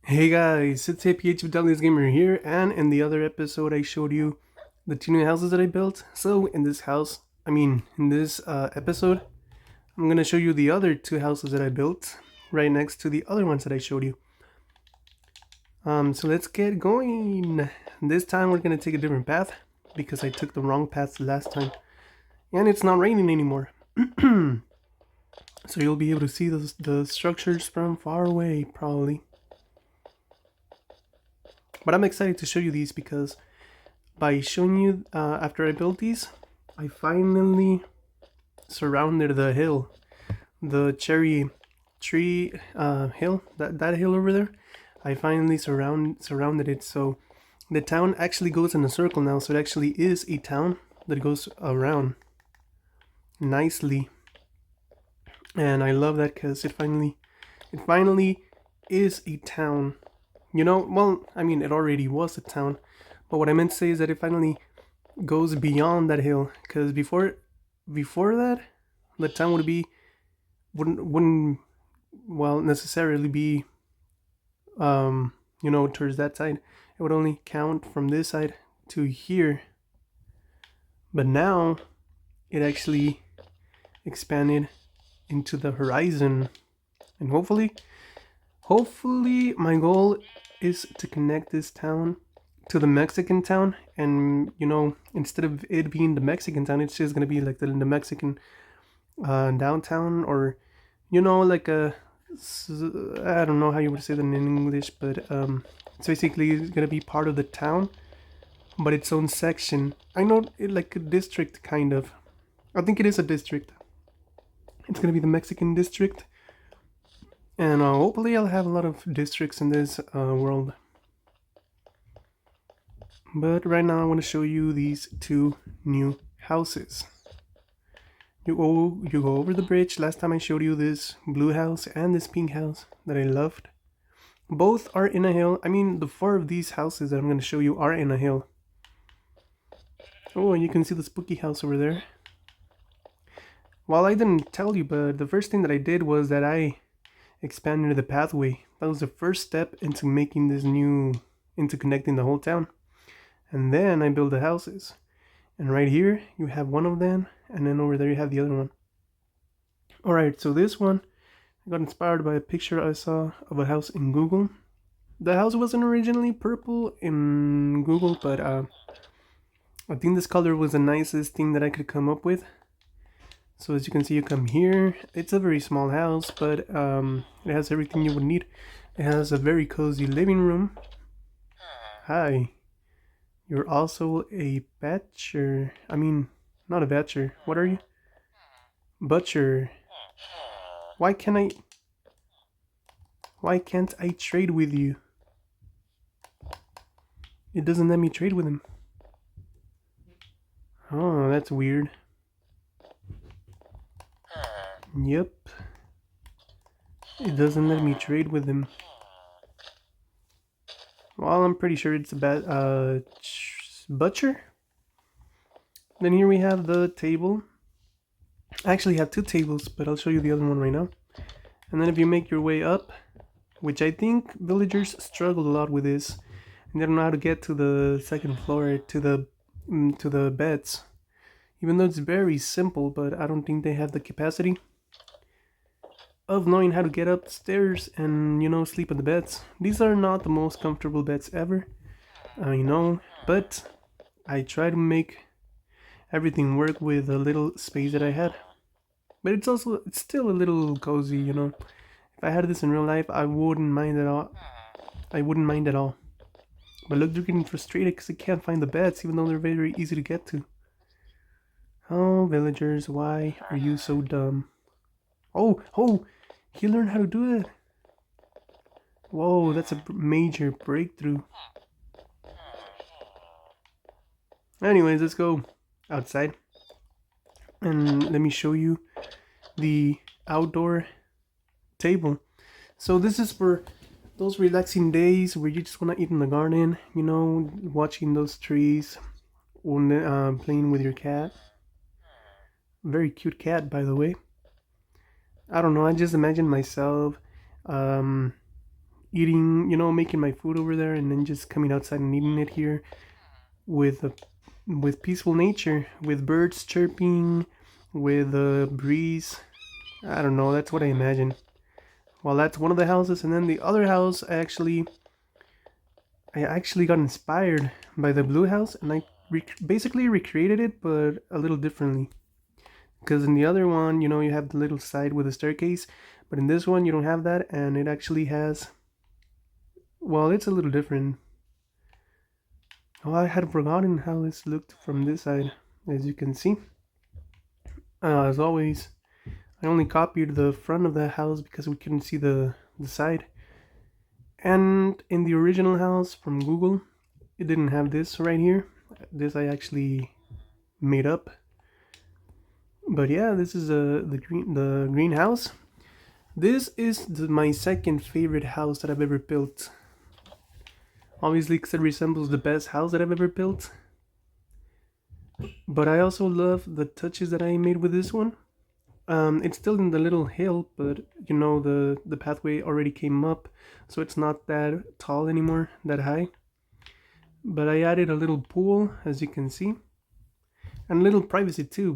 Hey guys, it's APH with Douglas Gamer here, and in the other episode I showed you the two new houses that I built. So in this episode, I'm gonna show you the other two houses that I built right next to the other ones that I showed you. So let's get going. This time we're gonna take a different path because I took the wrong path last time, and it's not raining anymore. So you'll be able to see the structures from far away, probably. But I'm excited to show you these because by showing you after I built these, I finally surrounded the hill, the cherry tree hill, that hill over there. I finally surrounded it, so the town actually goes in a circle now. So it actually is a town that goes around nicely, and I love that because it finally is a town. Well, I mean, it already was a town, but what I meant to say is that it finally goes beyond that hill. Because before that, the town wouldn't well necessarily be towards that side. It would only count from this side to here. But now it actually expanded into the horizon, and hopefully my goal is to connect this town to the Mexican town, and instead of it being the Mexican town, it's just gonna be like the Mexican downtown, or like I don't know how you would say that in English, but it's basically gonna be part of the town, but its own section. I know it like a district kind of. I think it is a district. It's gonna be the Mexican district, and hopefully I'll have a lot of districts in this world. But right now I want to show you these two new houses. You go over the bridge. Last time I showed you this blue house and this pink house that I loved. Both are in a hill. I mean, the four of these houses that I'm going to show you are in a hill. Oh, and you can see the spooky house over there. Well, I didn't tell you, but the first thing that I did was that I expanded the pathway. That was the first step into making into connecting the whole town. And then I built the houses. And right here, you have one of them, and then over there you have the other one. Alright, so this one, I got inspired by a picture I saw of a house in Google. The house wasn't originally purple in Google, but I think this color was the nicest thing that I could come up with. So as you can see, you come here. It's a very small house, but it has everything you would need. It has a very cozy living room. Hi. You're also a butcher. I mean, not a butcher. What are you? Butcher. Why can't I... Why can't I trade with you? It doesn't let me trade with him. Oh, that's weird. Yep. It doesn't let me trade with him. Well, I'm pretty sure it's a butcher. Then here we have the table. I actually have two tables, but I'll show you the other one right now. And then if you make your way up, which I think villagers struggle a lot with this, and they don't know how to get to the second floor to the beds. Even though it's very simple, but I don't think they have the capacity of knowing how to get upstairs and sleep in the beds. These are not the most comfortable beds ever, I know, but I try to make everything work with the little space that I had. But it's still a little cozy. If I had this in real life, I wouldn't mind at all. I wouldn't mind at all. But look, they're getting frustrated because they can't find the beds, even though they're very easy to get to. Oh, villagers, why are you so dumb? Oh, he learned how to do it. Whoa, that's a major breakthrough. Anyways, let's go outside. And let me show you the outdoor table. So this is for those relaxing days where you just want to eat in the garden, watching those trees, playing with your cat. Very cute cat, by the way. I don't know, I just imagine myself eating, making my food over there, and then just coming outside and eating it here with with peaceful nature, with birds chirping, with a breeze. I don't know. That's what I imagine. Well, that's one of the houses, and then the other house, I actually got inspired by the blue house, and I basically recreated it, but a little differently. Because in the other one, you have the little side with a staircase, but in this one, you don't have that, and it actually has. Well, it's a little different. Oh, I had forgotten how this looked from this side, as you can see. As always, I only copied the front of the house because we couldn't see the side. And in the original house from Google, it didn't have this right here. This I actually made up. But yeah, this is the greenhouse. This is my second favorite house that I've ever built. Obviously, because it resembles the best house that I've ever built. But I also love the touches that I made with this one. It's still in the little hill, but the pathway already came up, so it's not that tall anymore, that high. But I added a little pool, as you can see, and a little privacy too.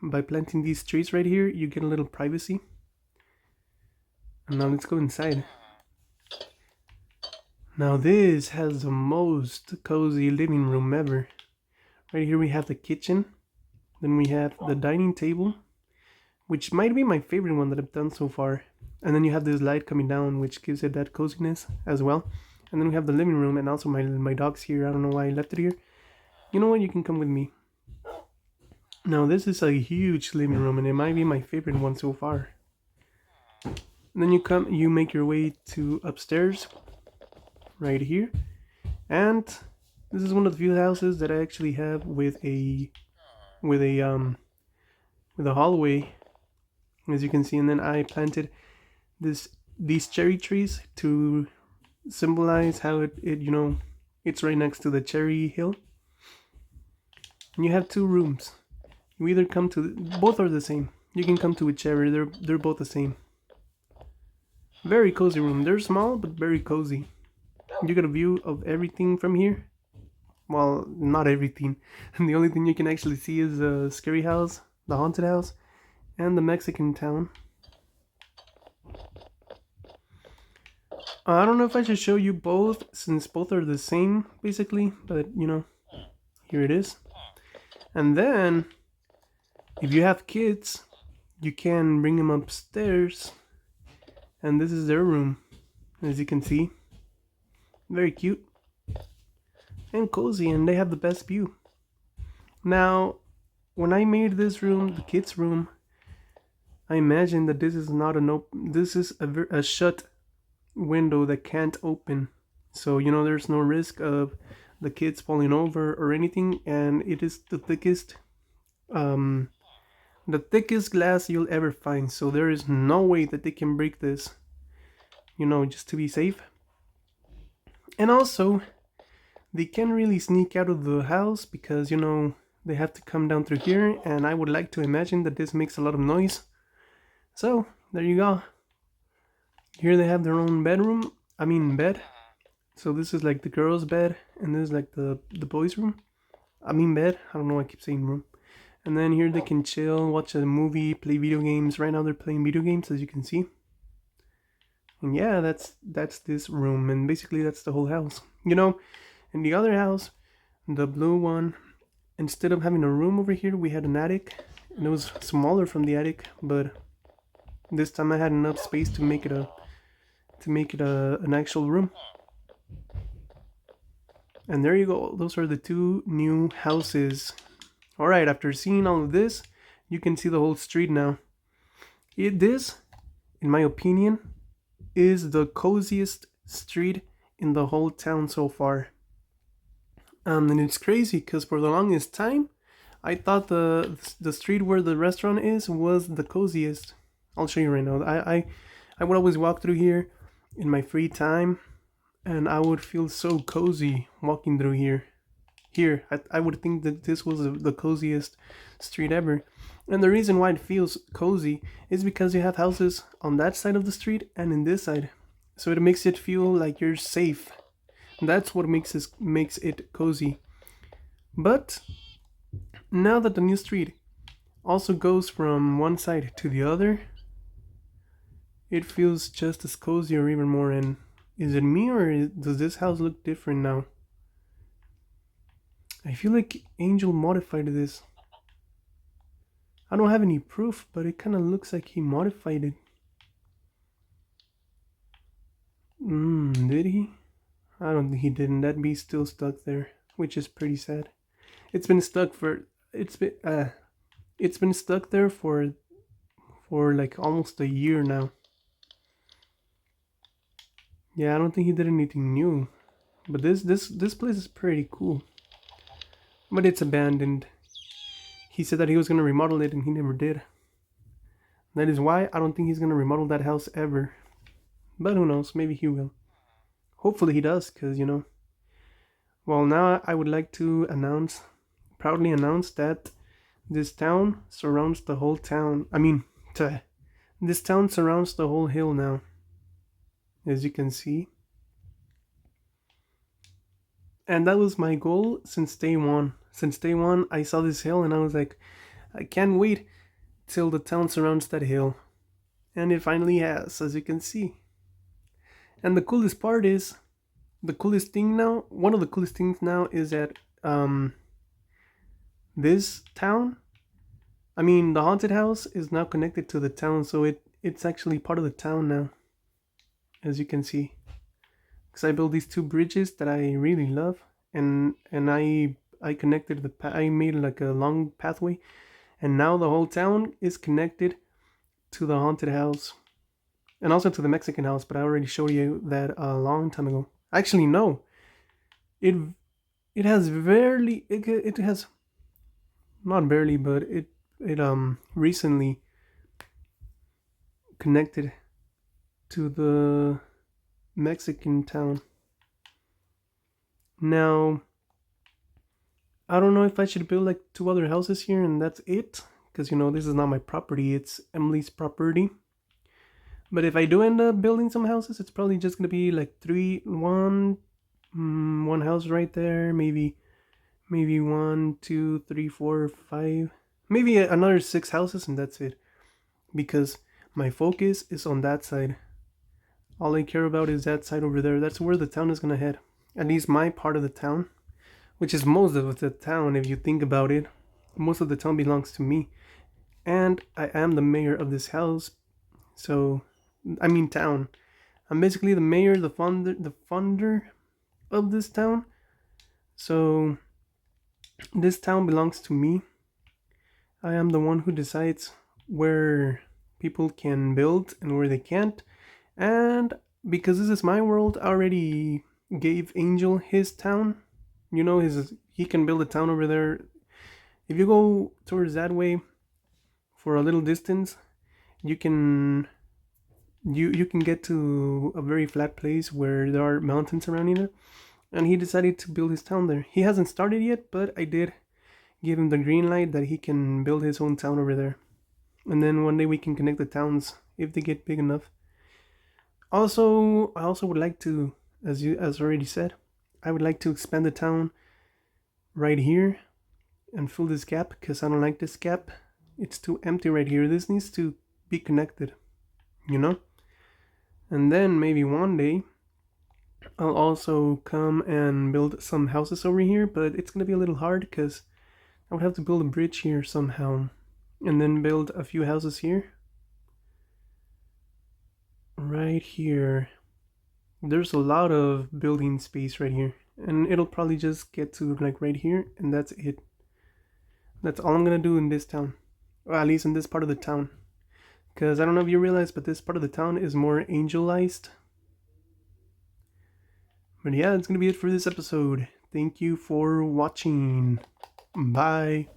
By planting these trees right here, you get a little privacy. And now let's go inside. Now this has the most cozy living room ever. Right here we have the kitchen. Then we have the dining table, which might be my favorite one that I've done so far. And then you have this light coming down, which gives it that coziness as well. And then we have the living room, and also my dog's here. I don't know why I left it here. You know what? You can come with me. Now this is a huge living room, and it might be my favorite one so far. And then you make your way to upstairs, right here. And this is one of the few houses that I actually have with a hallway, as you can see. And then I planted these cherry trees to symbolize how it's right next to the cherry hill. And you have two rooms. You either come to both are the same. You can come to whichever. They're both the same. Very cozy room. They're small but very cozy. You get a view of everything from here. Well, not everything. And the only thing you can actually see is the scary house, the haunted house, and the Mexican town. I don't know if I should show you both, since both are the same, basically. But, here it is. And then, if you have kids, you can bring them upstairs. And this is their room, as you can see. Very cute. And cozy, and they have the best view. Now, when I made this room, the kids' room, I imagine that this is not this is a shut window that can't open. So, there's no risk of the kids falling over or anything, and it is the thickest glass you'll ever find. So there is no way that they can break this, just to be safe. And also, they can't really sneak out of the house because, they have to come down through here, and I would like to imagine that this makes a lot of noise. So, there you go. Here they have their own bed. So this is like the girls' bed, and this is like the boys' room. Bed. I don't know why I keep saying room. And then here they can chill, watch a movie, play video games. Right now they're playing video games, as you can see. And yeah, that's this room, and basically that's the whole house. In the other house, the blue one, instead of having a room over here, we had an attic, and it was smaller from the attic, but this time I had enough space to make it an actual room. And there you go. Those are the two new houses. All right, after seeing all of this, you can see the whole street now. This, in my opinion, is the coziest street in the whole town so far. And it's crazy because for the longest time, I thought the street where the restaurant is was the coziest. I'll show you right now. I would always walk through here in my free time, and I would feel so cozy walking through here. I would think that this was the coziest street ever. And the reason why it feels cozy is because you have houses on that side of the street and in this side. so it makes it feel like you're safe. That's what makes it cozy. But now that the new street also goes from one side to the other, it feels just as cozy or even more. And is it me, or does this house look different now? I feel like Angel modified this. I don't have any proof, but it kind of looks like he modified it. Did he? I don't think he didn't. That bee's still stuck there, which is pretty sad. It's been stuck for it's been stuck there for like almost a year now. Yeah, I don't think he did anything new. But this place is pretty cool. But it's abandoned. He said that he was gonna remodel it and he never did. That is why I don't think he's gonna remodel that house ever. But who knows, maybe he will. Hopefully he does, because well, now I would like to proudly announce that this town surrounds the whole town. This town surrounds the whole hill now. As you can see. And that was my goal since day one. Since day one, I saw this hill and I was like, I can't wait till the town surrounds that hill. And it finally has, as you can see. And the coolest part is, one of the coolest things now is that this town, the haunted house is now connected to the town, so it's actually part of the town now, as you can see. Because I built these two bridges that I really love, and I connected I made like a long pathway, and now the whole town is connected to the haunted house, and also to the Mexican house. But I already showed you that a long time ago. Actually, no, it has it has not barely, but it recently connected to the Mexican town. Now, I don't know if I should build like 2 other houses here and that's it, because this is not my property, it's Emily's property. But if I do end up building some houses, it's probably just gonna be like one house right there, maybe 1, 2, 3, 4, 5, maybe another 6 houses, and that's it. Because my focus is on that side. All I care about is that side over there. That's where the town is gonna head. At least my part of the town, which is most of the town if you think about it. Most of the town belongs to me. And I am the mayor of this house. So, town. I'm basically the mayor, the funder of this town. So, this town belongs to me. I am the one who decides where people can build and where they can't. And because this is my world, I already gave Angel his town. He can build a town over there. If you go towards that way for a little distance, you can get to a very flat place where there are mountains surrounding it. And he decided to build his town there. He hasn't started yet, but I did give him the green light that he can build his own town over there. And then one day we can connect the towns if they get big enough. Also, I also would like to, as already said, I would like to expand the town right here and fill this gap, because I don't like this gap. It's too empty right here. This needs to be connected, And then maybe one day I'll also come and build some houses over here, but it's gonna be a little hard because I would have to build a bridge here somehow, and then build a few houses here. Right here. There's a lot of building space right here, and it'll probably just get to like right here, and that's it. That's all I'm gonna do in this town, or at least in this part of the town, because I don't know if you realize, but this part of the town is more angelized. But yeah, that's gonna be it for this episode. Thank you for watching. Bye.